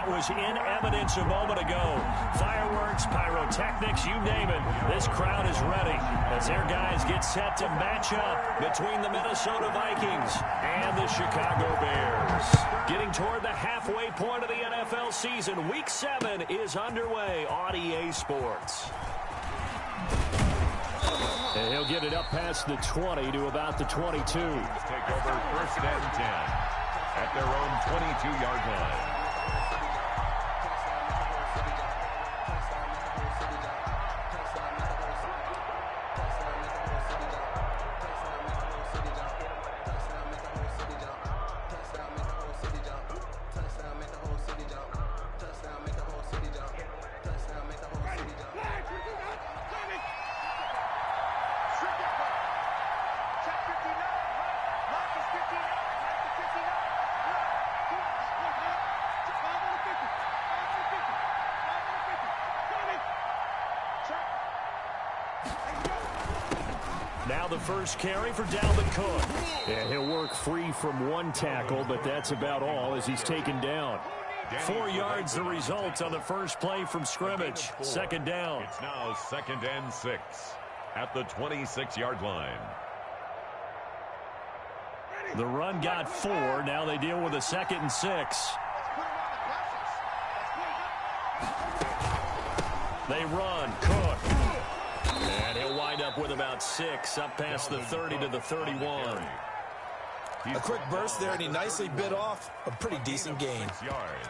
that was in evidence a moment ago. Fireworks, pyrotechnics, you name it. This crowd is ready as their guys get set to match up between the Minnesota Vikings and the Chicago Bears. Getting toward the halfway point of the NFL season, Week 7 is underway on EA Sports. And he'll get it up past the 20 to about the 22. Take over 1st and 10 at their own 22-yard line. Now the first carry for Dalvin Cook. And he'll work free from one tackle, but that's about all as he's taken down. 4 yards the result on the first play from scrimmage. Second down. It's now 2nd and 6 at the 26-yard line. The run got 4. Now they deal with a 2nd and 6. They run. Cook. And he'll wind up with about 6 up past the 30 to the 31. A quick burst there, and he nicely bit off a pretty decent gain. 6 yards.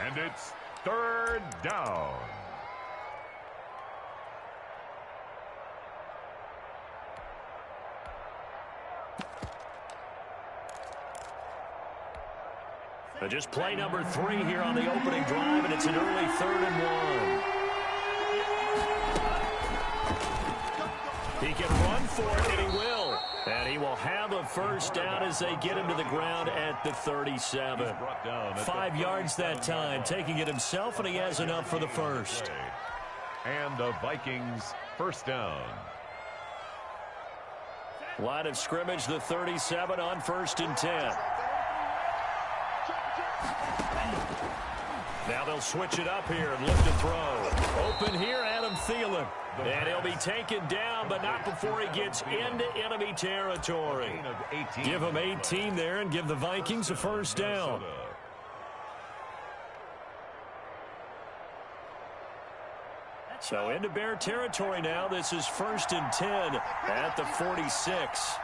And it's 3rd down. Just play number 3 here on the opening drive, and it's an early 3rd and 1. He can run for it, and he will. And he will have a first down as they get him to the ground at the 37. 5 yards that time, taking it himself, and he has enough for the first. And the Vikings first down. Line of scrimmage, the 37 on 1st and 10. Now they'll switch it up here and look to throw. Open here, Adam Thielen. And he'll be taken down, but not before he gets into enemy territory. Give him 18 there and give the Vikings a first down. So into Bear territory now. This is 1st and 10 at the 46.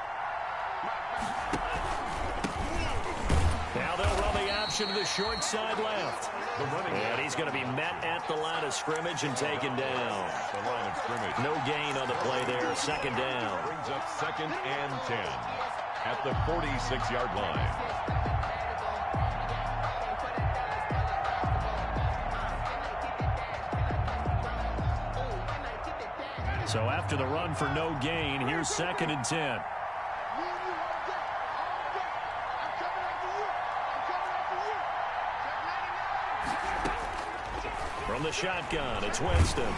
Now they'll run the option to the short side left. And he's going to be met at the line of scrimmage and taken down. The line of scrimmage. No gain on the play there. 2nd down. Brings up 2nd and 10 at the 46-yard line. So after the run for no gain, here's 2nd and 10. From the shotgun, it's Winston.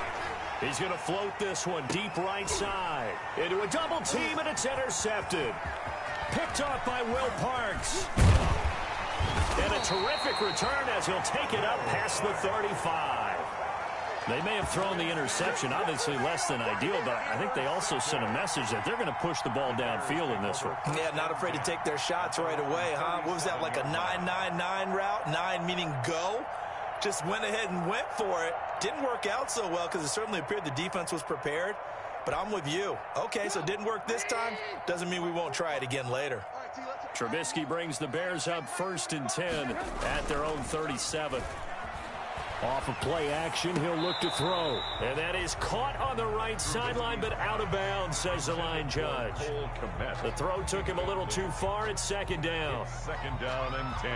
He's going to float this one deep right side. Into a double team, and it's intercepted. Picked off by Will Parks. And a terrific return as he'll take it up past the 35. They may have thrown the interception, obviously less than ideal, but I think they also sent a message that they're going to push the ball downfield in this one. Yeah, not afraid to take their shots right away, huh? What was that, like a 9-9-9 route? 9 meaning go? Just went ahead and went for it. Didn't work out so well because it certainly appeared the defense was prepared. But I'm with you. Okay, so it didn't work this time. Doesn't mean we won't try it again later. Trubisky brings the Bears up 1st and 10 at their own 37. Off of play action, he'll look to throw. And that is caught on the right sideline, but out of bounds, says the line judge. The throw took him a little too far. It's 2nd down. 2nd down and 10.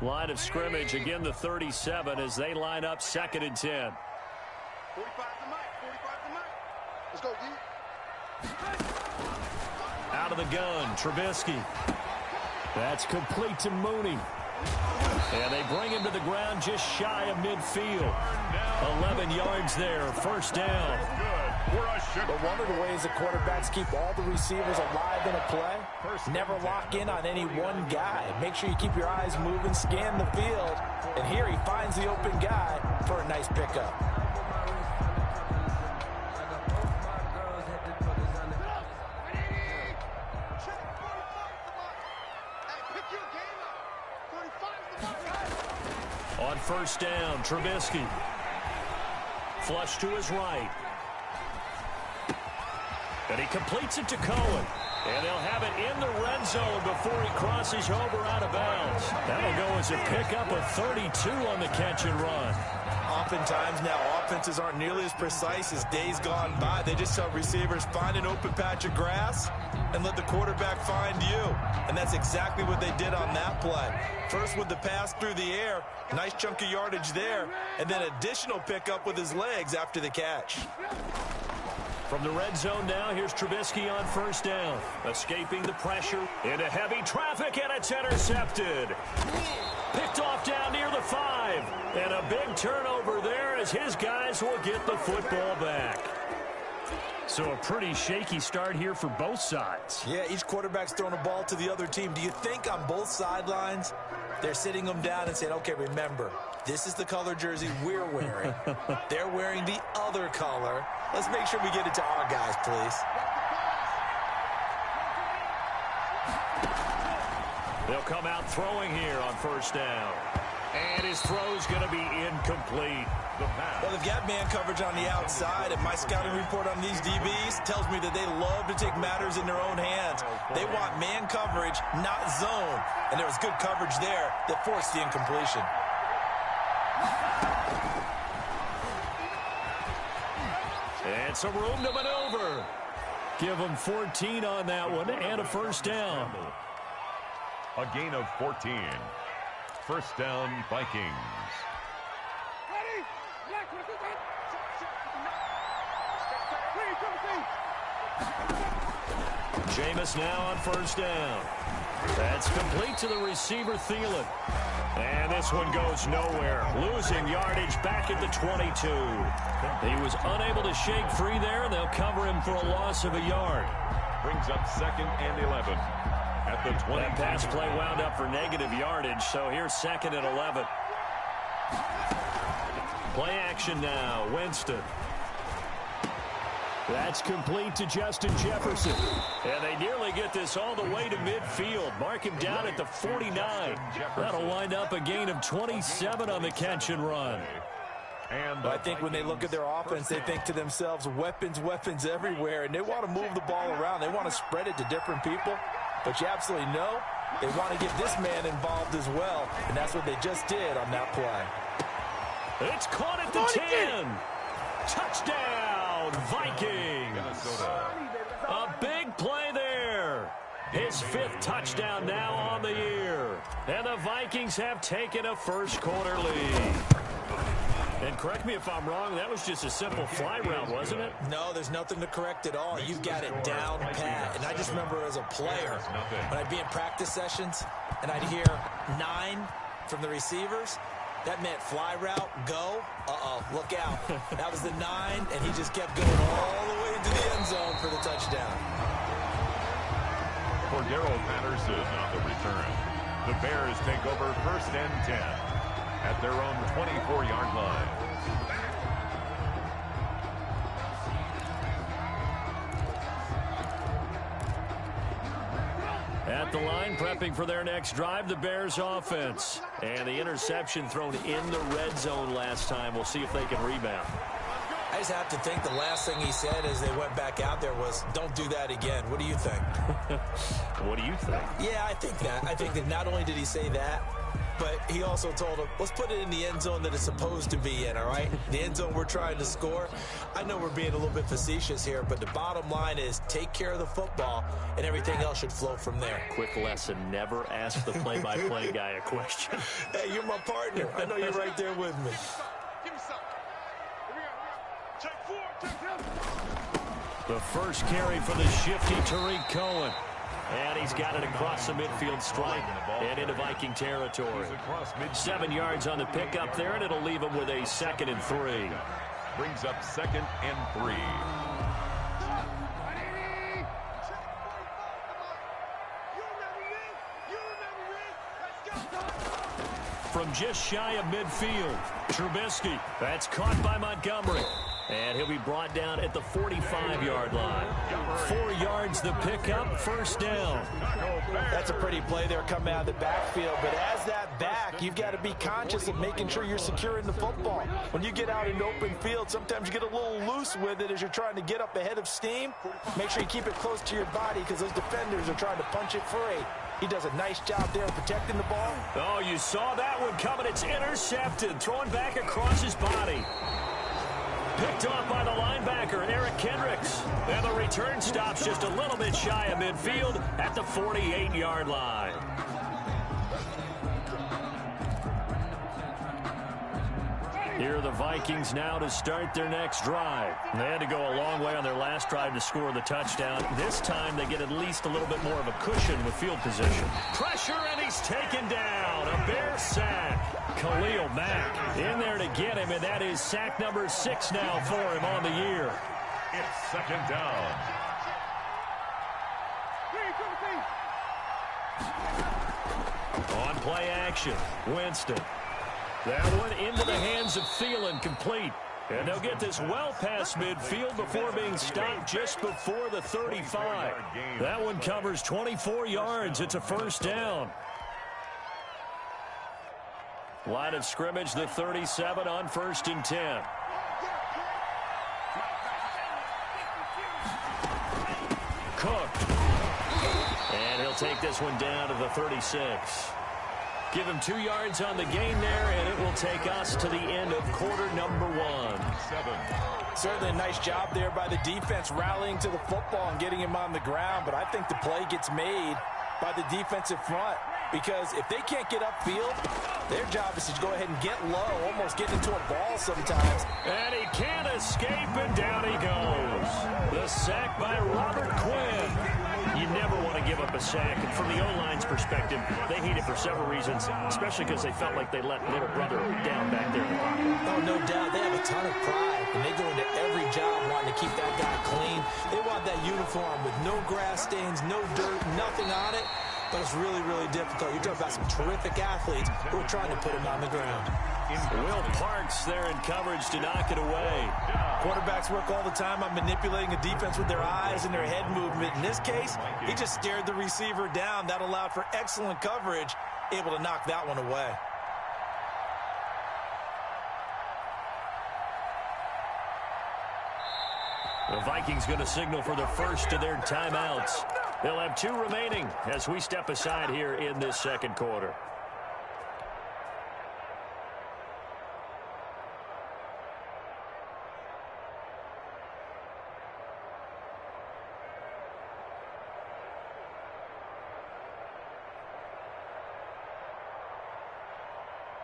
Line of scrimmage, again the 37 as they line up 2nd and 10. 45 to Mike, 45 to Mike. Let's go, D. Out of the gun, Trubisky. That's complete to Mooney. And they bring him to the ground just shy of midfield. 11 yards there, first down. But one of the ways the quarterbacks keep all the receivers alive in a play, never lock in on any one guy. Make sure you keep your eyes moving, scan the field. And here he finds the open guy for a nice pickup. On first down, Trubisky. Flush to his right. And he completes it to Cohen. And they'll have it in the red zone before he crosses over out of bounds. That'll go as a pickup of 32 on the catch and run. Oftentimes now, offenses aren't nearly as precise as days gone by. They just tell receivers, find an open patch of grass and let the quarterback find you. And that's exactly what they did on that play. First with the pass through the air, nice chunk of yardage there, and then additional pickup with his legs after the catch. From the red zone now, here's Trubisky on first down. Escaping the pressure into heavy traffic, and it's intercepted. Picked off down near the 5. And a big turnover there as his guys will get the football back. So a pretty shaky start here for both sides. Yeah, each quarterback's throwing a ball to the other team. Do you think on both sidelines they're sitting them down and saying, okay, remember, this is the color jersey we're wearing. They're wearing the other color. Let's make sure we get it to our guys, please. They'll come out throwing here on first down. And his throw's going to be incomplete. Well, they've got man coverage on the outside, and my scouting report on these DBs tells me that they love to take matters in their own hands. They want man coverage, not zone. And there was good coverage there that forced the incompletion. And some room to maneuver. Give them 14 on that one and a first down. A gain of 14. First down, Vikings. Jameis now on first down. That's complete to the receiver, Thielen. And this one goes nowhere. Losing yardage back at the 22. He was unable to shake free there. They'll cover him for a loss of a yard. Brings up 2nd and 11. At the 20. That pass play wound up for negative yardage, so here's 2nd and 11. Play action now, Winston. That's complete to Justin Jefferson. And they nearly get this all the way to midfield. Mark him down at the 49. That'll wind up a gain of 27 on the catch and run. And I think when they look at their offense, they think to themselves, weapons, weapons everywhere, and they want to move the ball around. They want to spread it to different people. But you absolutely know they want to get this man involved as well, and that's what they just did on that play. It's caught at the 10. Touchdown, Vikings. A big play there. His 5th touchdown now on the year. And the Vikings have taken a first quarter lead. And correct me if I'm wrong, that was just a simple fly route, wasn't it? No, there's nothing to correct at all. You've got it down pat. And I just remember as a player, when I'd be in practice sessions and I'd hear 9 from the receivers, that meant fly route, go, look out. That was the 9, and he just kept going all the way into the end zone for the touchdown. Cordero Patterson on the return. The Bears take over 1st and 10 at their own 24-yard line. At the line, prepping for their next drive, the Bears offense. And the interception thrown in the red zone last time. We'll see if they can rebound. I just have to think the last thing he said as they went back out there was, don't do that again. What do you think? What do you think? Yeah, I think that. I think that not only did he say that, but he also told him, let's put it in the end zone that it's supposed to be in, all right? The end zone we're trying to score. I know we're being a little bit facetious here, but the bottom line is take care of the football, and everything else should flow from there. Quick lesson, never ask the play-by-play guy a question. Hey, you're my partner. I know you're right there with me. The first carry for the shifty Tariq Cohen. And he's got it across the midfield stripe and into Viking territory. 7 yards on the pickup there, and it'll leave him with a 2nd and 3. Brings up 2nd and 3. From just shy of midfield, Trubisky. That's caught by Montgomery. And he'll be brought down at the 45-yard line. 4 yards the pickup, 1st down. That's a pretty play there coming out of the backfield. But as that back, you've got to be conscious of making sure you're securing the football. When you get out in open field, sometimes you get a little loose with it as you're trying to get up ahead of steam. Make sure you keep it close to your body because those defenders are trying to punch it free. He does a nice job there protecting the ball. Oh, you saw that one coming. It's intercepted. Thrown back across his body. Picked off by the linebacker, Eric Kendricks. And the return stops just a little bit shy of midfield at the 48-yard line. Here are the Vikings now to start their next drive. They had to go a long way on their last drive to score the touchdown. This time they get at least a little bit more of a cushion with field position. Pressure, and he's taken down. A Bear sack. Khalil Mack in there to get him, and that is sack number 6 now for him on the year. It's 2nd down. On play action, Winston. That one into the hands of Thielen, complete. And they'll get this well past midfield before being stopped just before the 35. That one covers 24 yards. It's a 1st down. Line of scrimmage, the 37 on 1st and 10. Cooked. And he'll take this one down to the 36. Give him 2 yards on the gain there, and it will take us to the end of quarter number 1. Certainly a nice job there by the defense rallying to the football and getting him on the ground, but I think the play gets made by the defensive front because if they can't get upfield, their job is to go ahead and get low, almost get into a ball sometimes. And he can't escape, and down he goes. The sack by Robert Quinn. You never want to give up a sack, and from the O-line's perspective, they hate it for several reasons, especially because they felt like they let little brother down back there in the pocket. Oh, no doubt. They have a ton of pride, and they go into every job wanting to keep that guy clean. They want that uniform with no grass stains, no dirt, nothing on it, but it's really, really difficult. You're talking about some terrific athletes who are trying to put him on the ground. Will Parks there in coverage to knock it away. Quarterbacks work all the time on manipulating a defense with their eyes and their head movement. In this case, he just stared the receiver down. That allowed for excellent coverage, able to knock that one away. The Vikings going to signal for the first of their timeouts. They'll have 2 remaining as we step aside here in this 2nd quarter.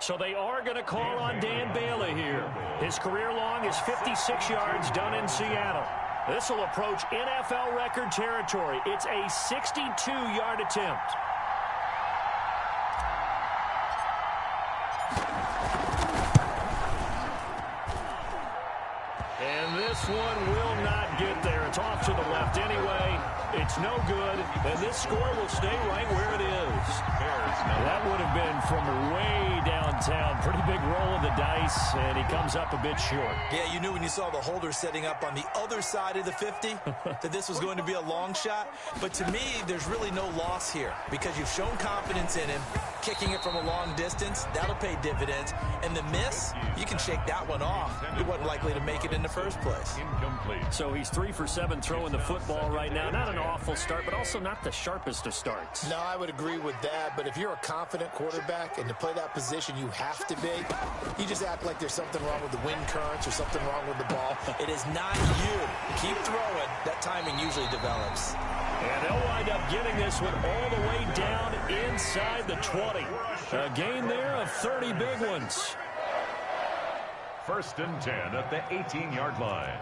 So they are going to call on Dan Bailey here. His career long is 56 yards done in Seattle. This will approach NFL record territory. It's a 62-yard attempt. And this one will not get there. It's off to the left anyway. It's no good, and this score will stay right where it is. That would have been from way downtown. Pretty big roll of the dice, and he comes up a bit short. Yeah, you knew when you saw the holder setting up on the other side of the 50 that this was going to be a long shot. But to me, there's really no loss here because you've shown confidence in him. Kicking it from a long distance, that'll pay dividends. And the miss, you can shake that one off. He wasn't likely to make it in the first place. Incomplete. So he's 3 for 7 throwing the football right now. Not an awful start, but also not the sharpest of starts. No, I would agree with that. But if you're a confident quarterback and to play that position you have to be, you just act like there's something wrong with the wind currents or something wrong with the ball. It is not you. Keep throwing. That timing usually develops. And they'll wind up getting this one all the way down inside the 20. A gain there of 30 big ones. 1st and 10 at the 18-yard line.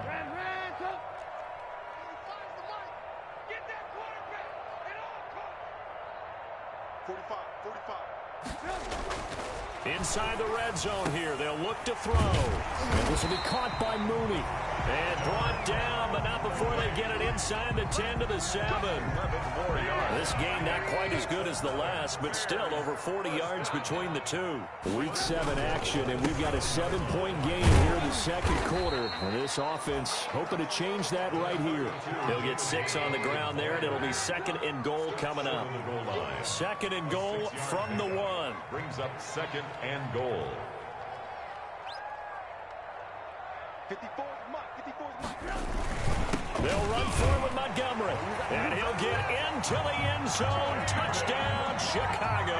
Inside the red zone here. They'll look to throw. And this will be caught by Mooney. And brought down, but not before they get it inside the 10 to the 7. This game not quite as good as the last, but still over 40 yards between the two. Week 7 action, and we've got a 7-point game here in the second quarter. And this offense hoping to change that right here. He'll get 6 on the ground there, and it'll be 2nd and goal coming up. 2nd and goal from the 1. Brings up 2nd and goal. 54. They'll run for it with Montgomery. And he'll get into the end zone. Touchdown, Chicago.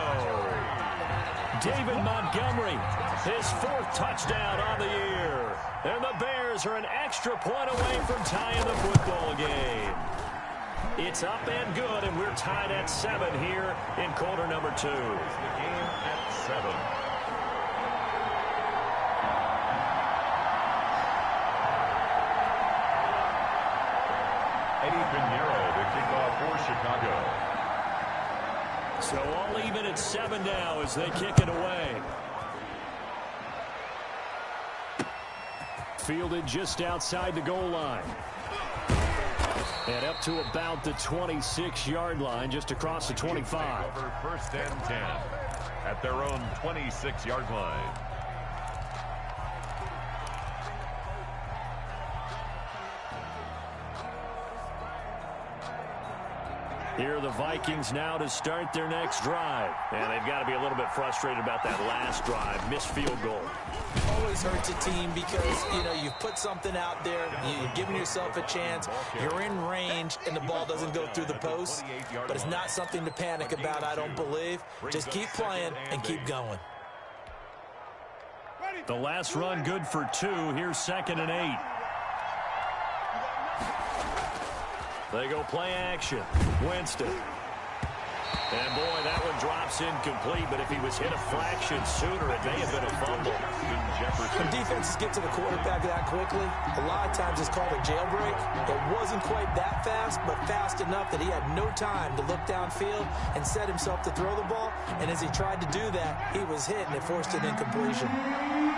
David Montgomery, his 4th touchdown on the year. And the Bears are an extra point away from tying the football game. It's up and good, and we're tied at 7 here in quarter number 2. The game at 7. Chicago. So all even at 7 now as they kick it away. Fielded just outside the goal line. And up to about the 26-yard line, just across the 25. Over 1st and 10 at their own 26-yard line. Here are the Vikings now to start their next drive. And they've got to be a little bit frustrated about that last drive. Missed field goal. Always hurts a team because, you've put something out there. You're giving yourself a chance. You're in range, and the ball doesn't go through the post. But it's not something to panic about, I don't believe. Just keep playing and keep going. The last run good for 2. Here's 2nd and 8. They go play action. Winston. And, boy, that one drops incomplete, but if he was hit a fraction sooner, it may have been a fumble. When defenses get to the quarterback that quickly, a lot of times it's called a jailbreak. It wasn't quite that fast, but fast enough that he had no time to look downfield and set himself to throw the ball. And as he tried to do that, he was hit, and it forced an incompletion.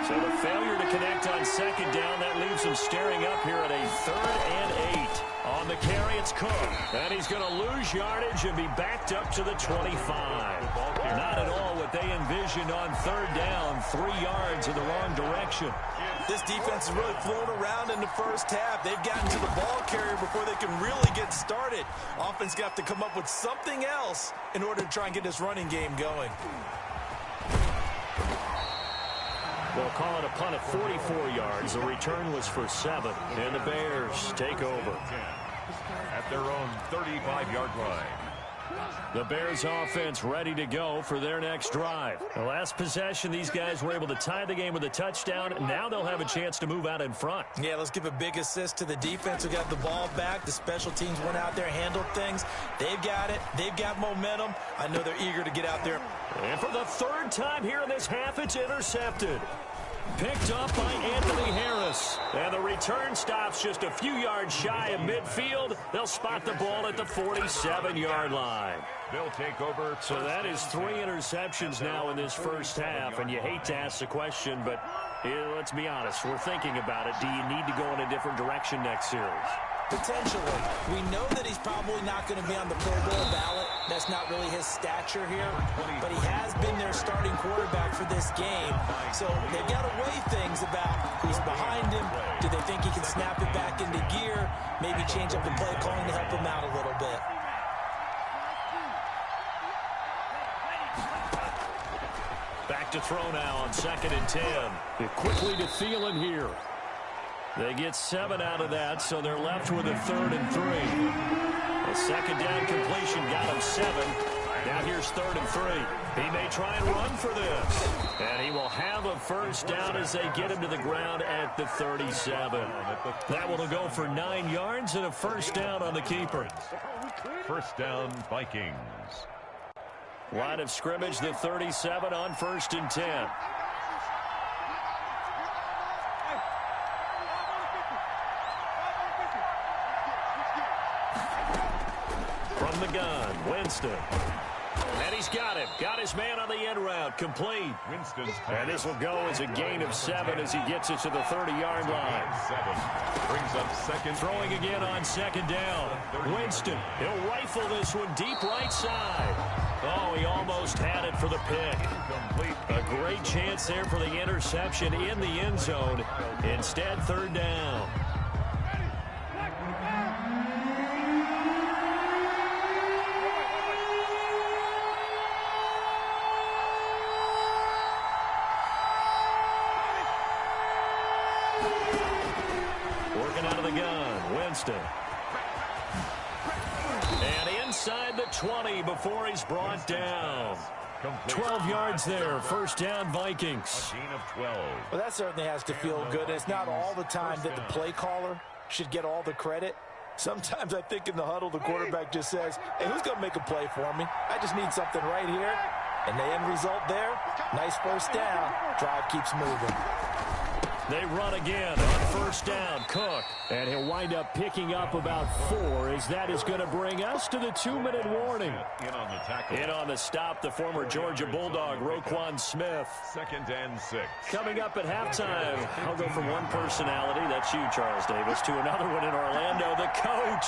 So the failure to connect on 2nd down, that leaves him staring up here at a 3rd and 8. On the carry, it's Cook. And he's going to lose yardage and be backed up to the 25. Not at all what they envisioned on 3rd down. 3 yards in the wrong direction. This defense has really flown around in the first half. They've gotten to the ball carrier before they can really get started. Offense got to come up with something else in order to try and get this running game going. They'll call it a punt of 44 yards. The return was for 7. And the Bears take over. At their own 35-yard line. The Bears offense ready to go for their next drive. The last possession, these guys were able to tie the game with a touchdown. Now they'll have a chance to move out in front. Yeah, let's give a big assist to the defense who got the ball back. The special teams went out there, handled things. They've got it. They've got momentum. I know they're eager to get out there. And for the 3rd time here in this half, it's intercepted. Picked up by Anthony Harris. And the return stops just a few yards shy of midfield. They'll spot the ball at the 47-yard line. They'll take over. So that is 3 interceptions now in this first half. And you hate to ask the question, but let's be honest. We're thinking about it. Do you need to go in a different direction next series? Potentially. We know that he's probably not going to be on the Pro Bowl ballot. That's not really his stature here. But he has been their starting quarterback for this game. So they've got to weigh things about who's behind him. Do they think he can snap it back into gear? Maybe change up the play calling to help him out a little bit. Back to throw now on 2nd and 10. Quickly to Thielen here. They get 7 out of that, so they're left with a 3rd and 3. A 2nd down completion got him 7. Now here's 3rd and 3. He may try and run for this. And he will have a 1st down as they get him to the ground at the 37. That one will go for 9 yards and a 1st down on the keeper. 1st down, Vikings. Line of scrimmage, the 37 on 1st and 10. From the gun, Winston. And he's got him. Got his man on the end route. Complete. Winston's And this will go as a gain of 7 as he gets it to the 30-yard line. 7 brings up second. Throwing again on second down. Winston, he'll rifle this one deep right side. Oh, he almost had it for the pick. A great chance there for the interception in the end zone. Instead, third down. Working out of the gun, Winston. And inside the 20 before he's brought down. 12 yards there. First down, Vikings. A gain of 12. Well, that certainly has to feel good. It's not all the time that the play caller should get all the credit. Sometimes I think in the huddle, the quarterback just says, hey, who's going to make a play for me? I just need something right here. And the end result there, nice first down. Drive keeps moving. They run again on first down. Cook. And he'll wind up picking up about 4 as that is going to bring us to the 2-minute warning. In on the tackle. In on the stop, the former Georgia Bulldog, Roquan Smith. 2nd and 6. Coming up at halftime, I'll go from one personality, that's you, Charles Davis, to another one in Orlando, the coach.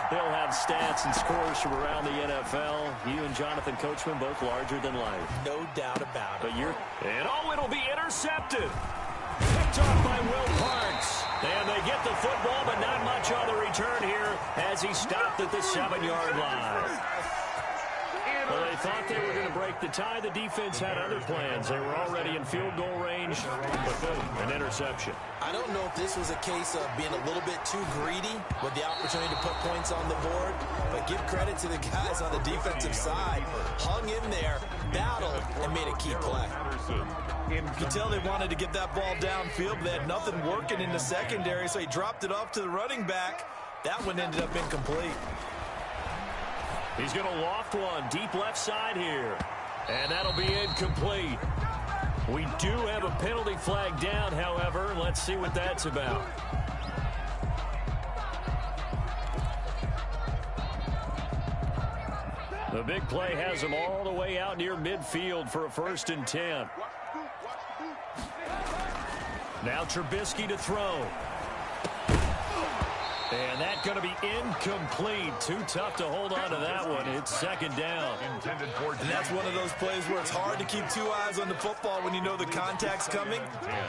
He'll have stats and scores from around the NFL. You and Jonathan Coachman both larger than life. No doubt about it. But it'll be intercepted. Picked off by Will Parks. And they get the football, but not much on the return here as he stopped at the 7-yard line. Well, they thought they were going to break the tie. The defense had other plans. They were already in field goal range, but boom, an interception. I don't know if this was a case of being a little bit too greedy with the opportunity to put points on the board, but give credit to the guys on the defensive side. Hung in there, battled, and made a key play. You could tell they wanted to get that ball downfield, but they had nothing working in the secondary, so he dropped it off to the running back. That one ended up incomplete. He's going to loft one deep left side here. And that'll be incomplete. We do have a penalty flag down, however. Let's see what that's about. The big play has him all the way out near midfield for a 1st and 10. Now Trubisky to throw. And that's going to be incomplete. Too tough to hold on to that one. It's 2nd down. And that's one of those plays where it's hard to keep 2 eyes on the football when you know the contact's coming,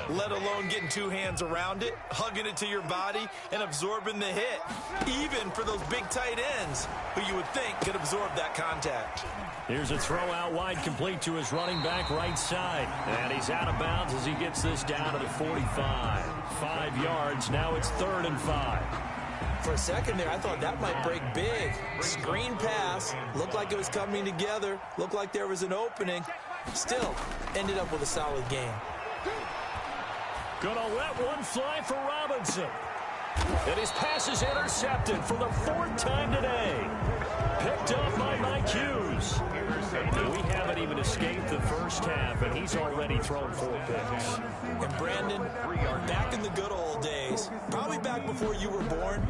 let alone getting 2 hands around it, hugging it to your body, and absorbing the hit, even for those big tight ends who you would think could absorb that contact. Here's a throw out wide, complete to his running back right side. And he's out of bounds as he gets this down to the 45. 5 yards. Now it's 3rd and 5. For a second there, I thought that might break big. Screen pass. Looked like it was coming together. Looked like there was an opening. Still, ended up with a solid game. Gonna let one fly for Robinson. And his pass is intercepted for the 4th time today. Picked up by Mike Hughes. We haven't even escaped the first half, and he's already thrown 4 picks. And Brandon, back in the good old days, probably back before you were born,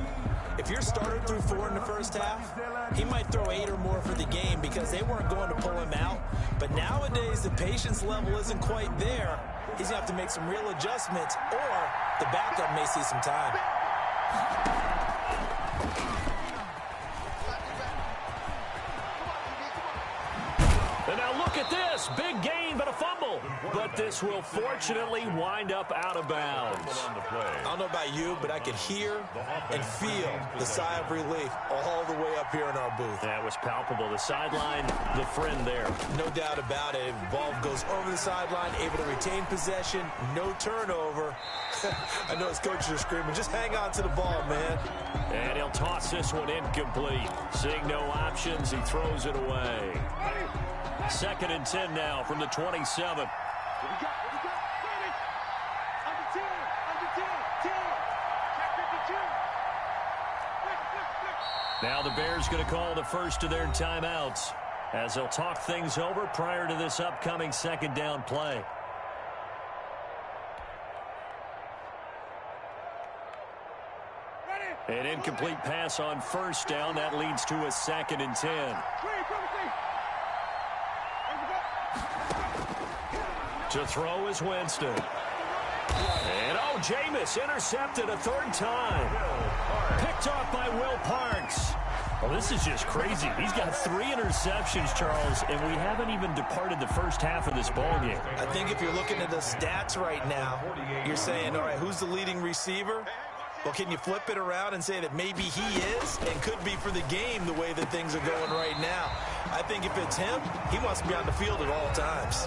if your starter threw 4 in the first half, he might throw 8 or more for the game because they weren't going to pull him out. But nowadays, the patience level isn't quite there. He's going to have to make some real adjustments, or the backup may see some time. And now look at this. Big gain, but a fumble. But this will fortunately wind up out of bounds. I don't know about you, but I could hear and feel the sigh of relief all the way up here in our booth. That was palpable. The sideline, the friend there. No doubt about it. Ball goes over the sideline, able to retain possession, no turnover. I know his coaches are screaming, just hang on to the ball, man. And he'll toss this one incomplete. Seeing no options, he throws it away. 2nd and 10 now from the 27. Now the Bears going to call the first of their timeouts as they'll talk things over prior to this upcoming 2nd down play. An incomplete pass on 1st down. That leads to a 2nd and 10. To throw is Winston. And, oh, Jameis intercepted a third time. Picked off by Will Parks. Well, this is just crazy. He's got 3 interceptions, Charles, and we haven't even departed the first half of this ballgame. I think if you're looking at the stats right now, you're saying, all right, who's the leading receiver? Well, can you flip it around and say that maybe he is and could be for the game the way that things are going right now? I think if it's him, he wants to be on the field at all times.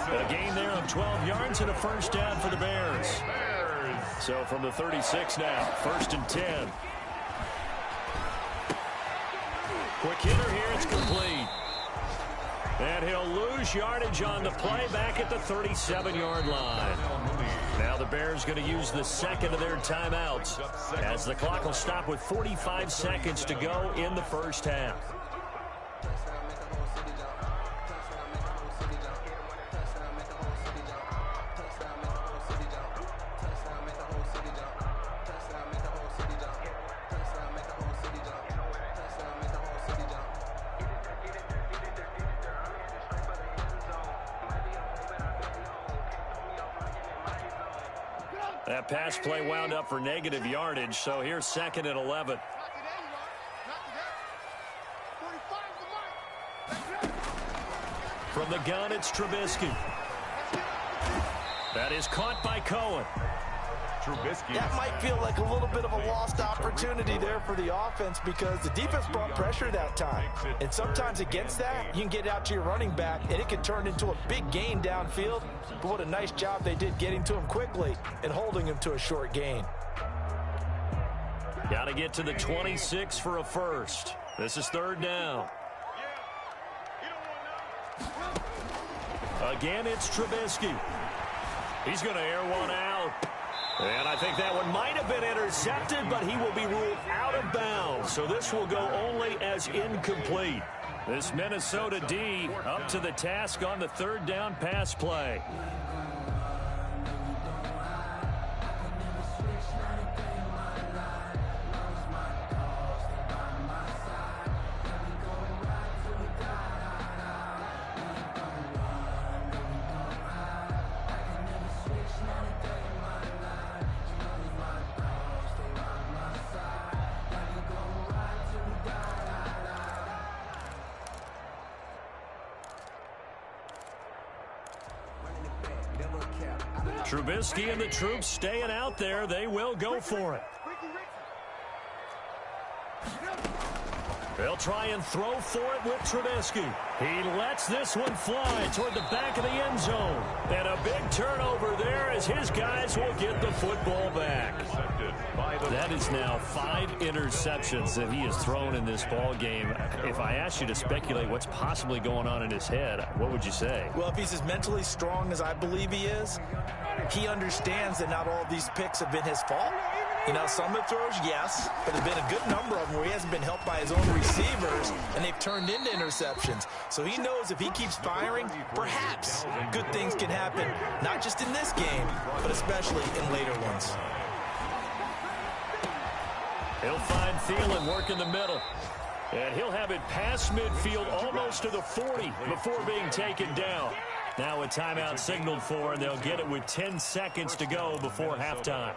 A gain there of 12 yards and a first down for the Bears. So from the 36 now, 1st and 10. Quick hitter here, it's complete. And he'll lose yardage on the play back at the 37-yard line. Now the Bears going to use the second of their timeouts as the clock will stop with 45 seconds to go in the first half. That pass play wound up for negative yardage, so here's 2nd and 11. From the gun, it's Trubisky. That is caught by Cohen. Trubisky. That might feel like a little bit of a lost opportunity there for the offense because the defense brought pressure that time. And sometimes against that, you can get out to your running back, and it can turn into a big gain downfield. But what a nice job they did getting to him quickly and holding him to a short gain. Got to get to the 26 for a first. This is 3rd down. Again, it's Trubisky. He's going to air one out. And I think that one might have been intercepted, but he will be ruled out of bounds. So this will go only as incomplete. This Minnesota D up to the task on the 3rd down pass play. Trubisky and the troops staying out there. They will go for it. They'll try and throw for it with Trubisky. He lets this one fly toward the back of the end zone. And a big turnover there as his guys will get the football back. That is now 5 interceptions that he has thrown in this ball game. If I asked you to speculate what's possibly going on in his head, what would you say? Well, if he's as mentally strong as I believe he is, he understands that not all of these picks have been his fault. You know, some of the throws, yes, but there's been a good number of them where he hasn't been helped by his own receivers, and they've turned into interceptions. So he knows if he keeps firing, perhaps good things can happen, not just in this game, but especially in later ones. He'll find Thielen working the middle. And he'll have it past midfield almost to the 40 before being taken down. Now a timeout signaled for, and they'll get it with 10 seconds to go before halftime.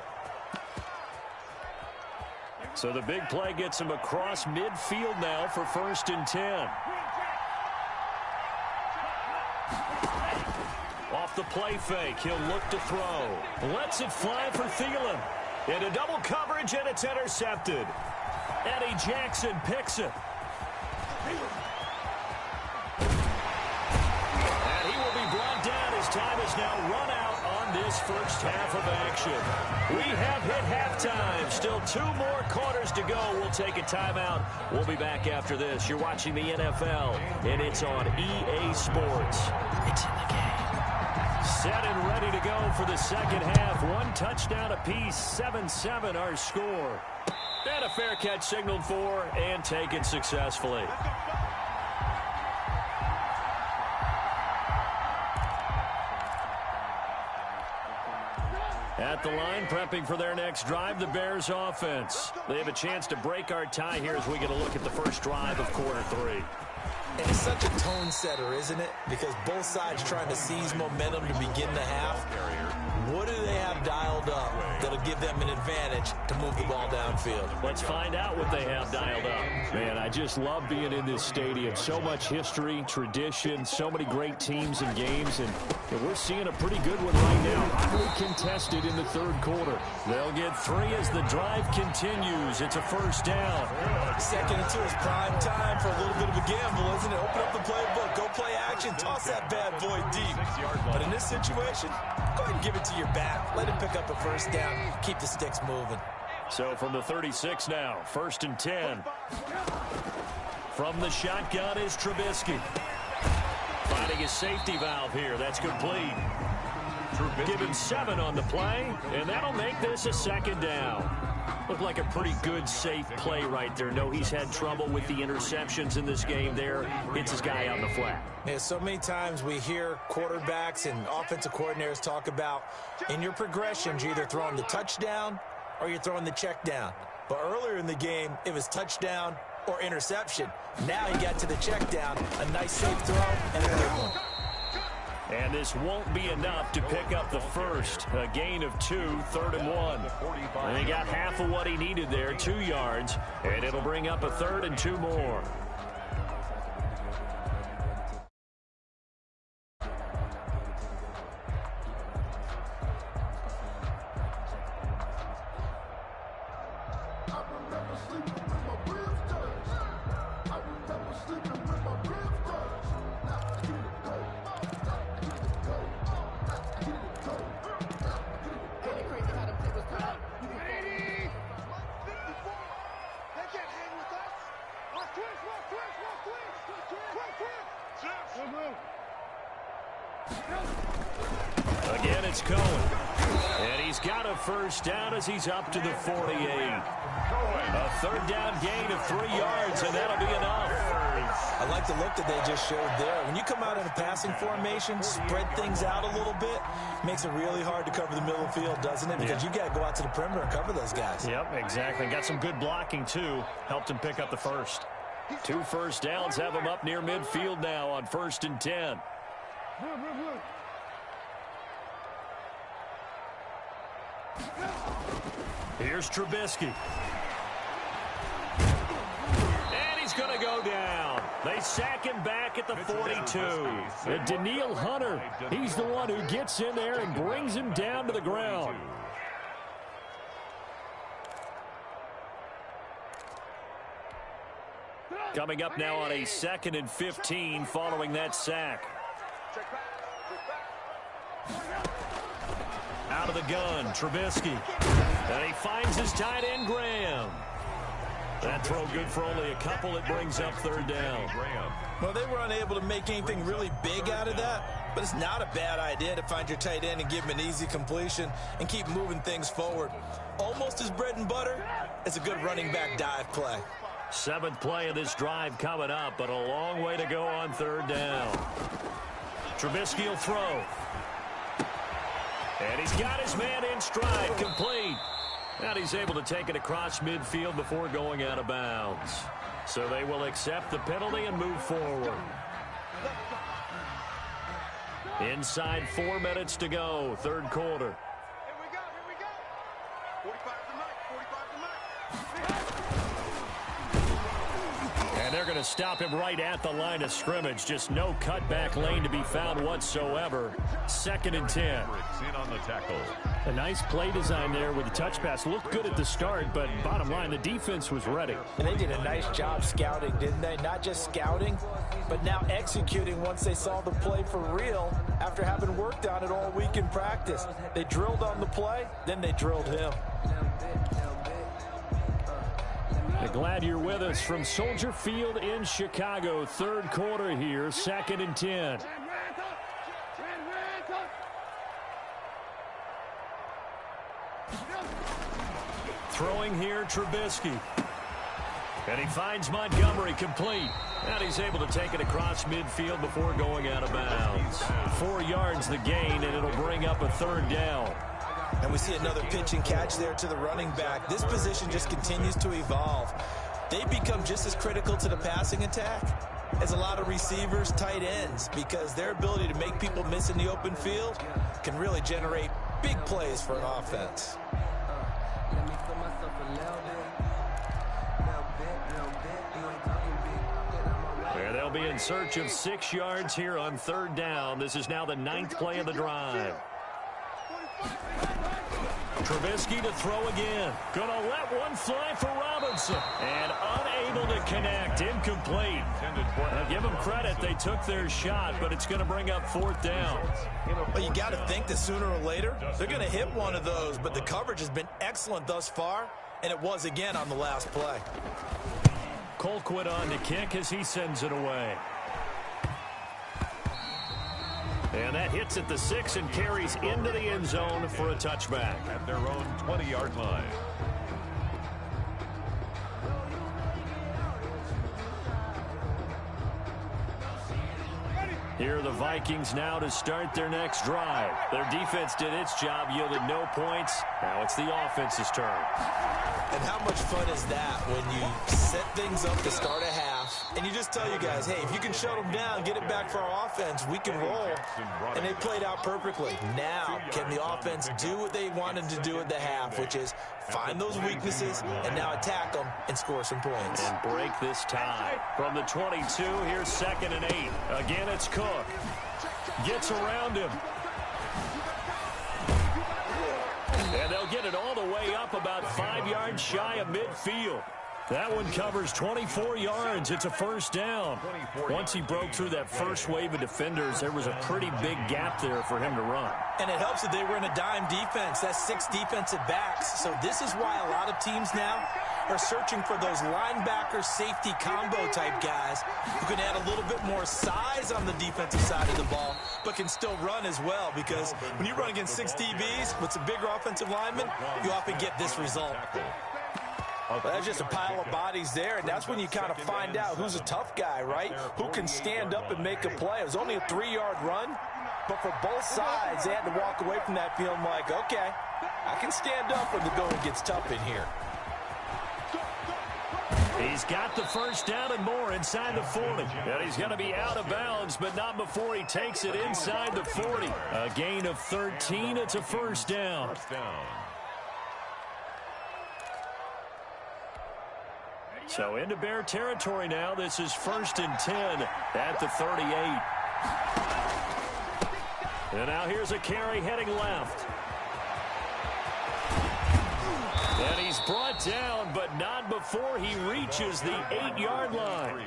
So the big play gets him across midfield now for 1st and 10. Off the play fake, he'll look to throw. Lets it fly for Thielen. Into double coverage, and it's intercepted. Eddie Jackson picks it. And he will be brought down as time is now run out on this first half of action. We have hit halftime. Still 2 more quarters to go. We'll take a timeout. We'll be back after this. You're watching the NFL, and it's on EA Sports. It's in the game. Set and ready to go for the second half. 1 touchdown apiece, 7-7 our score. And a fair catch signaled for and taken successfully. At the line, prepping for their next drive, the Bears offense. They have a chance to break our tie here as we get a look at the first drive of quarter 3. And it's such a tone setter, isn't it? Because both sides trying to seize momentum to begin the half. What do they have dialed up that'll give them an advantage to move the ball downfield? Let's find out what they have dialed up. Man, I just love being in this stadium. So much history, tradition, so many great teams and games, and we're seeing a pretty good one right now. Highly contested in the third quarter. They'll get 3 as the drive continues. It's a first down. 2nd and 2 is prime time for a little bit of a gamble, isn't it? Open up the playbook, go play action, toss that bad boy deep. But in this situation, go ahead and give it to your back. Let him pick up a first down. Keep the sticks moving. So from the 36 now, 1st and 10. From the shotgun is Trubisky. Finding his safety valve here. That's complete. Given 7 on the play, and that'll make this a 2nd down. Looked like a pretty good, safe play right there. No, he's had trouble with the interceptions in this game there. Hits his guy on the flat. Yeah, so many times we hear quarterbacks and offensive coordinators talk about in your progressions, you're either throwing the touchdown or you're throwing the check down. But earlier in the game, it was touchdown or interception. Now he got to the check down, a nice safe throw, and a good one. And this won't be enough to pick up the first. A gain of 2, 3rd and 1. And he got half of what he needed there, 2 yards. And it'll bring up a 3rd and 2 more. Again, it's Cohen. And he's got a first down as he's up to the 48. A 3rd down gain of 3 yards, and that'll be enough. I like the look that they just showed there. When you come out in a passing formation, spread things out a little bit, makes it really hard to cover the middle of the field, doesn't it? Because you got to go out to the perimeter and cover those guys. Yep, exactly. Got some good blocking, too. Helped him pick up the first. 2 first downs have him up near midfield now on 1st and 10. Here's Trubisky. And he's going to go down. They sack him back at the 42. And Daniil Hunter, he's the one who gets in there and brings him down to the ground. Coming up now on a 2nd and 15 following that sack. Out of the gun, Trubisky. And he finds his tight end, Graham. That throw good for only a couple. It brings up 3rd down. Well, they were unable to make anything really big out of that, but it's not a bad idea to find your tight end and give him an easy completion and keep moving things forward. Almost his bread and butter. It's a good running back dive play. 7th play of this drive coming up, but a long way to go on 3rd down. Trubisky will throw. And he's got his man in stride, complete. And he's able to take it across midfield before going out of bounds. So they will accept the penalty and move forward. Inside 4 minutes to go, 3rd quarter. Here we go. 45 to Mike. And they're going to stop him right at the line of scrimmage. Just no cutback lane to be found whatsoever. 2nd and 10. In on the tackle. A nice play design there with the touch pass. Looked good at the start, but bottom line, the defense was ready. And they did a nice job scouting, didn't they? Not just scouting, but now executing once they saw the play for real after having worked on it all week in practice. They drilled on the play, then they drilled him. Glad you're with us from Soldier Field in Chicago. 3rd quarter here, 2nd and 10. Throwing here, Trubisky. And he finds Montgomery complete. And he's able to take it across midfield before going out of bounds. 4 yards the gain, and it'll bring up a 3rd down. And we see another pitch and catch there to the running back. This position just continues to evolve. They become just as critical to the passing attack is a lot of receivers, tight ends, because their ability to make people miss in the open field can really generate big plays for an offense. And they'll be in search of 6 yards here on 3rd down. This is now the 9th play of the drive. Trubisky to throw again. Gonna let one fly for Robinson. And unable to connect. Incomplete. Now give them credit. They took their shot, but it's going to bring up 4th down. Well, you got to think that sooner or later, they're going to hit one of those, but the coverage has been excellent thus far, and it was again on the last play. Colquitt on to kick as he sends it away. And that hits at the 6 and carries into the end zone for a touchback. At their own 20-yard line. Here are the Vikings now to start their next drive. Their defense did its job, yielded no points. Now it's the offense's turn. And how much fun is that when you set things up to start a half, and you just tell you guys, hey, if you can shut them down, get it back for our offense, we can roll. And they played out perfectly. Now, can the offense do what they wanted to do at the half, which is find those weaknesses and now attack them and score some points. And break this tie. From the 22, here's 2nd and 8. Again, it's Cook. Gets around him. And they'll get it all the way up about 5 yards shy of midfield. That one covers 24 yards. It's a 1st down. Once he broke through that first wave of defenders, there was a pretty big gap there for him to run. And it helps that they were in a dime defense. That's 6 defensive backs. So this is why a lot of teams now are searching for those linebacker safety combo type guys who can add a little bit more size on the defensive side of the ball, but can still run as well, because when you run against 6 DBs with some bigger offensive linemen, you often get this result. Well, that's just a pile of bodies there, and that's when you kind of find out who's a tough guy, right? Who can stand up and make a play. It was only a 3-yard run, but for both sides, they had to walk away from that feeling like, okay, I can stand up when the going gets tough in here. He's got the 1st down and more inside the 40. And he's going to be out of bounds, but not before he takes it inside the 40. A gain of 13. It's a 1st down. So into Bear territory now. This is 1st and 10 at the 38. And now here's a carry heading left. And he's brought down, but not before he reaches the 8-yard line.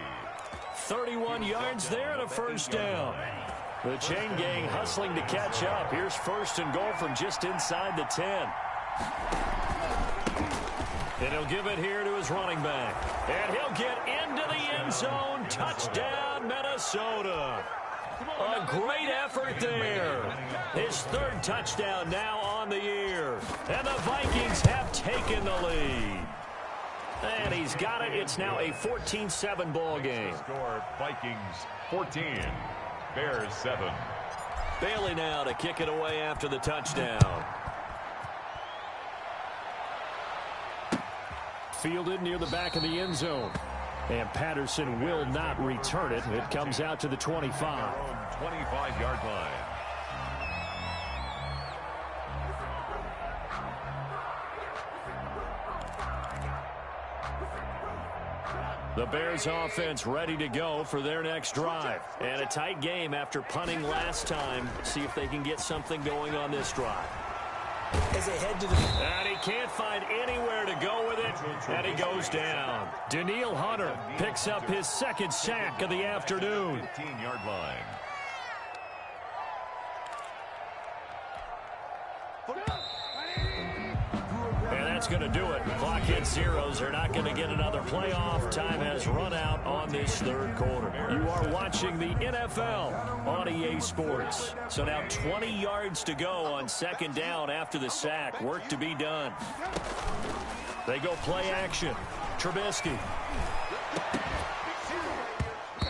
31 yards there and a 1st down. The chain gang hustling to catch up. Here's 1st and goal from just inside the 10. And he'll give it here to his running back. And he'll get into the end zone. Touchdown, Minnesota. A great effort there. His 3rd touchdown now on the year. And the Vikings have taken the lead. And he's got it. It's now a 14-7 ball game. Score Vikings 14, Bears 7. Bailey now to kick it away after the touchdown. Fielded near the back of the end zone. And Patterson will not return it. It comes out to the 25. 25-yard line. The Bears offense ready to go for their next drive. And a tight game after punting last time. See if they can get something going on this drive. As they head to the... And he can't find anywhere to go with it. And he goes down. Daniil Hunter picks up his 2nd sack of the afternoon. 15-yard line. And that's going to do it. Clock hits zeros. They're not going to get another playoff. Time has run out on this 3rd quarter. You are watching the NFL on EA Sports. So now 20 yards to go on 2nd down after the sack. Work to be done. They go play action. Trubisky.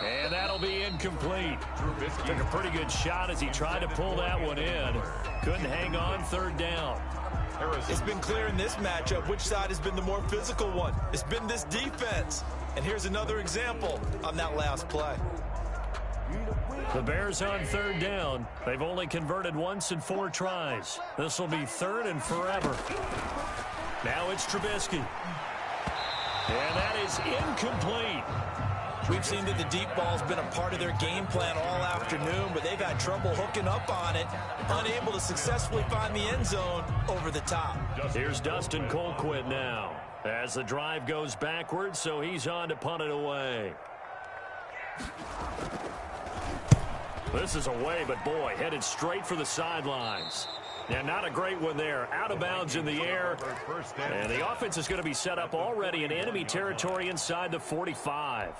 And that'll be incomplete. Took a pretty good shot as he tried to pull that one in. Couldn't hang on 3rd down. It's been clear in this matchup which side has been the more physical one. It's been this defense. And here's another example on that last play. The Bears on third down. They've only converted once in 4 tries. This will be third and forever. Now it's Trubisky. And that is incomplete. We've seen that the deep ball's been a part of their game plan all afternoon, but they've had trouble hooking up on it, unable to successfully find the end zone over the top. Here's Dustin Colquitt now as the drive goes backwards, so he's on to punt it away. This is away, but boy, headed straight for the sidelines. Yeah, not a great one there. Out of bounds in the air. And the offense is going to be set up already in enemy territory inside the 45.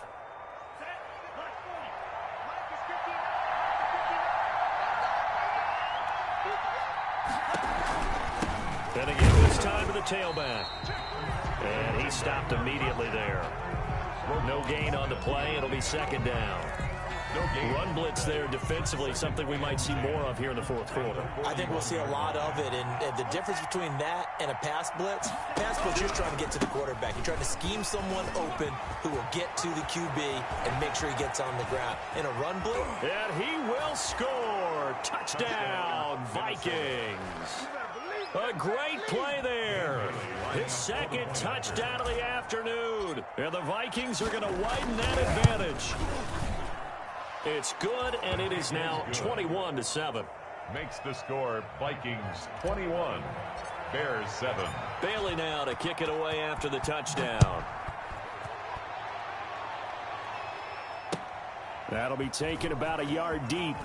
And again, this time to the tailback. And he stopped immediately there. No gain on the play. It'll be second down. Run blitz there defensively, something we might see more of here in the fourth quarter. I think we'll see a lot of it, and the difference between that and a pass blitz, you're trying to get to the quarterback. You're trying to scheme someone open who will get to the QB and make sure he gets on the ground. In a run blitz, and he will score. Touchdown, Vikings. A great play there. His second touchdown of the afternoon. And the Vikings are going to widen that advantage. It's good, and it is now 21-7. Makes the score Vikings 21, Bears 7. Bailey now to kick it away after the touchdown. That'll be taken about a yard deep.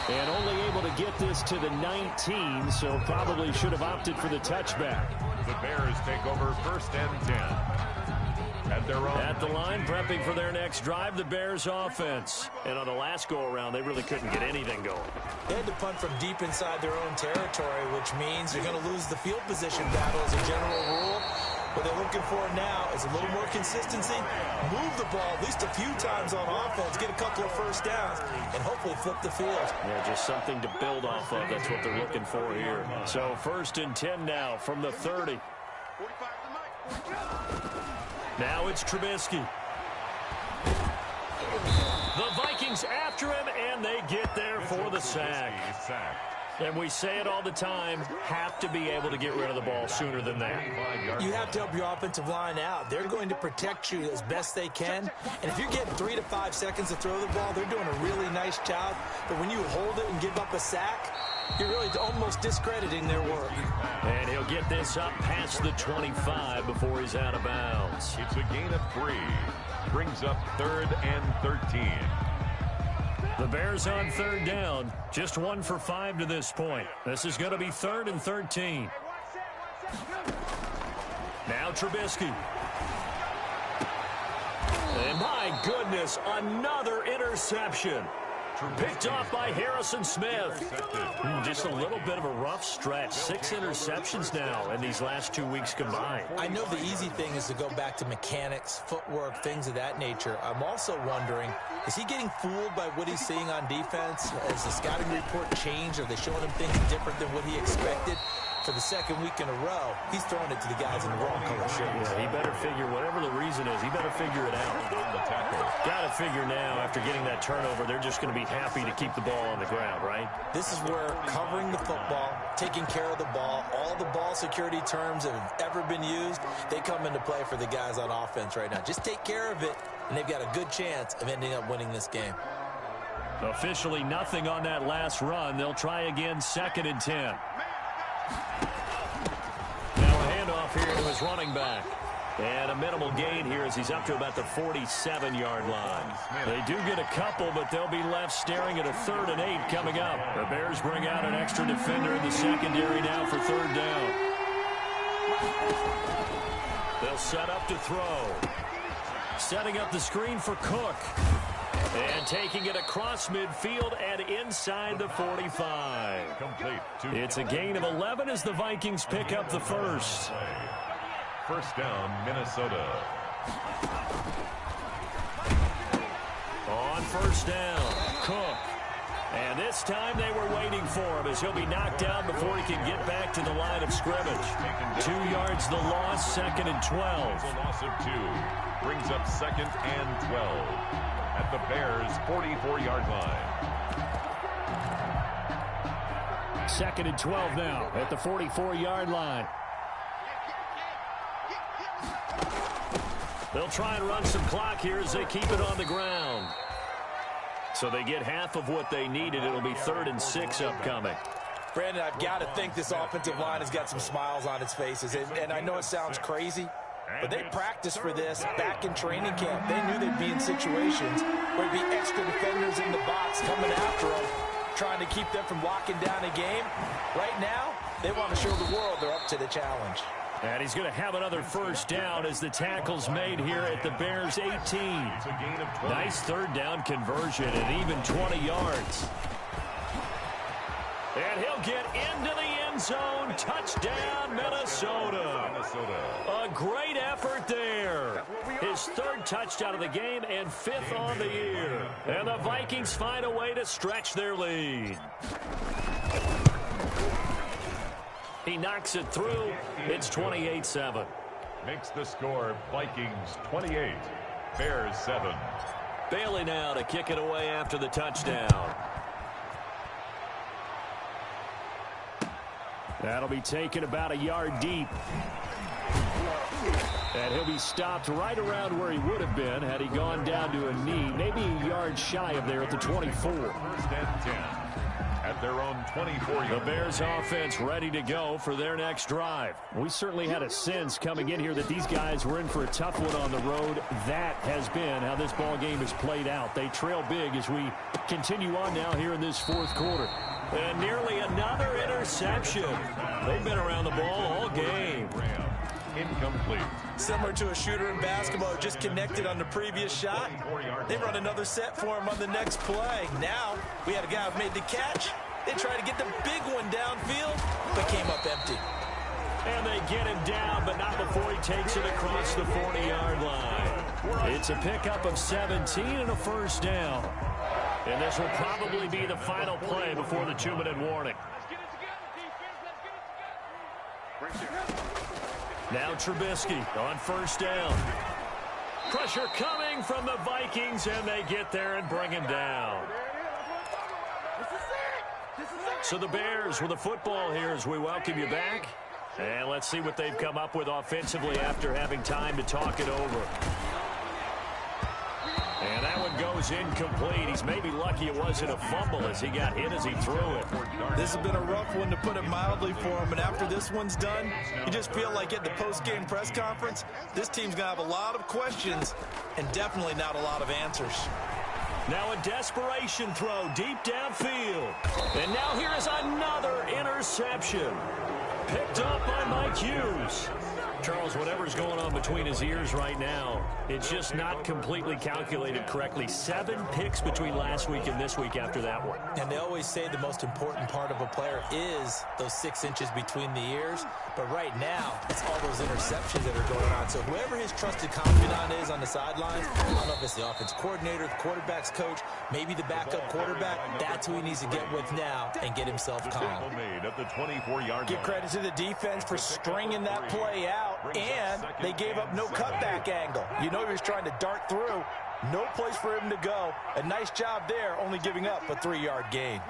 And only able to get this to the 19, so probably should have opted for the touchback. The Bears take over first and 10. At the line, prepping for their next drive, the Bears offense. And on the last go-around, they really couldn't get anything going. They had to punt from deep inside their own territory, which means you're going to lose the field position battle as a general rule. What they're looking for now is a little more consistency, move the ball at least a few times on offense, get a couple of first downs, and hopefully flip the field. Yeah, just something to build off of. That's what they're looking for here. So first and 10 now from the 30. Now it's Trubisky. The Vikings after him, and they get there for the sack. And we say it all the time, have to be able to get rid of the ball sooner than that. You have to help your offensive line out. They're going to protect you as best they can. And if you're getting 3 to 5 seconds to throw the ball, they're doing a really nice job. But when you hold it and give up a sack, you're really almost discrediting their work. And he'll get this up past the 25 before he's out of bounds. It's a gain of 3. Brings up third and 13. The Bears on third down. Just 1 for 5 to this point. This is going to be third and 13. Now Trubisky. And my goodness, another interception. Picked off by Harrison Smith. Just a little bit of a rough stretch. 6 interceptions now in these last 2 weeks combined. I know the easy thing is to go back to mechanics, footwork, things of that nature. I'm also wondering, is he getting fooled by what he's seeing on defense? Has the scouting report changed? Are they showing him things different than what he expected? For the second week in a row, he's throwing it to the guys in the wrong color shirts. Yeah, he better figure, whatever the reason is, he better figure it out. Got to figure now, after getting that turnover, they're just going to be happy to keep the ball on the ground, right? This is where covering the football, taking care of the ball, all the ball security terms that have ever been used, they come into play for the guys on offense right now. Just take care of it, and they've got a good chance of ending up winning this game. Officially nothing on that last run. They'll try again, second and 10. Now a handoff here to his running back. And a minimal gain here as he's up to about the 47-yard line. They do get a couple, but they'll be left staring at a 3rd and 8 coming up. The Bears bring out an extra defender in the secondary now for third down. They'll set up to throw. Setting up the screen for Cook. And taking it across midfield and inside the 45. It's a gain of 11 as the Vikings pick up the first. First down, Minnesota. On first down, Cook. And this time they were waiting for him as he'll be knocked down before he can get back to the line of scrimmage. 2 yards the loss, 2nd and 12. A loss of 2 brings up 2nd and 12 at the Bears' 44-yard line. 2nd and 12 now at the 44-yard line. They'll try and run some clock here as they keep it on the ground. So they get half of what they needed. It'll be 3rd and 6 upcoming. Brandon, I've got to think this offensive line has got some smiles on its faces. And I know it sounds crazy, but they practiced for this back in training camp. They knew they'd be in situations where there'd be extra defenders in the box coming after them, trying to keep them from locking down a game. Right now, they want to show the world they're up to the challenge. And he's going to have another first down as the tackle's made here at the Bears' 18. Nice 3rd down conversion and even 20 yards. And he'll get into the end zone. Touchdown, Minnesota. A great effort there. His 3rd touchdown of the game and 5th on the year. And the Vikings find a way to stretch their lead. He knocks it through. It's 28-7. Makes the score Vikings 28, Bears 7. Bailey now to kick it away after the touchdown. That'll be taken about a yard deep. And he'll be stopped right around where he would have been had he gone down to a knee, maybe a yard shy of there at the 24. 1st and 10. At their own 24-yard. The Bears offense ready to go for their next drive. We certainly had a sense coming in here that these guys were in for a tough one on the road. That has been how this ball game has played out. They trail big as we continue on now here in this 4th quarter. And nearly another interception. They've been around the ball all game. Incomplete. Similar to a shooter in basketball who just connected on the previous shot. They run another set for him on the next play. Now, we had a guy who made the catch. They tried to get the big one downfield, but came up empty. And they get him down, but not before he takes it across the 40-yard line. It's a pickup of 17 and a first down. And this will probably be the final play before the 2-minute warning. Now Trubisky on first down. Pressure coming from the Vikings, and they get there and bring him down. So the Bears with the football here as we welcome you back. And let's see what they've come up with offensively after having time to talk it over. And that one goes incomplete. He's maybe lucky it wasn't a fumble as he got hit as he threw it. This has been a rough one, to put it mildly, for him. And after this one's done, you just feel like at the post-game press conference, this team's going to have a lot of questions and definitely not a lot of answers. Now a desperation throw deep downfield. And now here is another interception. Picked up by Mike Hughes. Charles, whatever's going on between his ears right now, it's just not completely calculated correctly. 7 picks between last week and this week after that one. And they always say the most important part of a player is those 6 inches between the ears. But right now, it's all those interceptions that are going on. So whoever his trusted confidant is on the sidelines, I don't know if it's the offense coordinator, the quarterback's coach, maybe the backup quarterback, that's who he needs to get with now and get himself calm. Made at the 24-yard Give line. credit to the defense for stringing that play out, and they gave up no cutback angle. You know he was trying to dart through. No place for him to go. A nice job there, only giving up a 3-yard gain.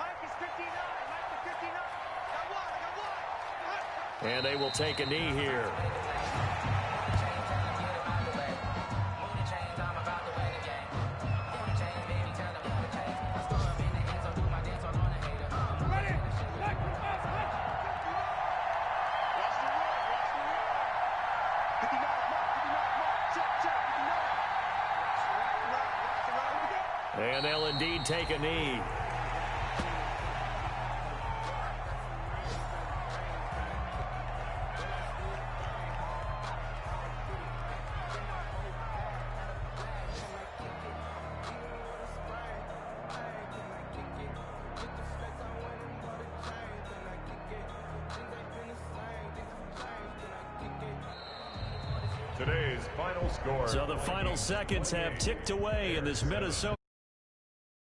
And they will take a knee here. And they'll indeed take a knee. Today's final score. So the final seconds have ticked away in this Minnesota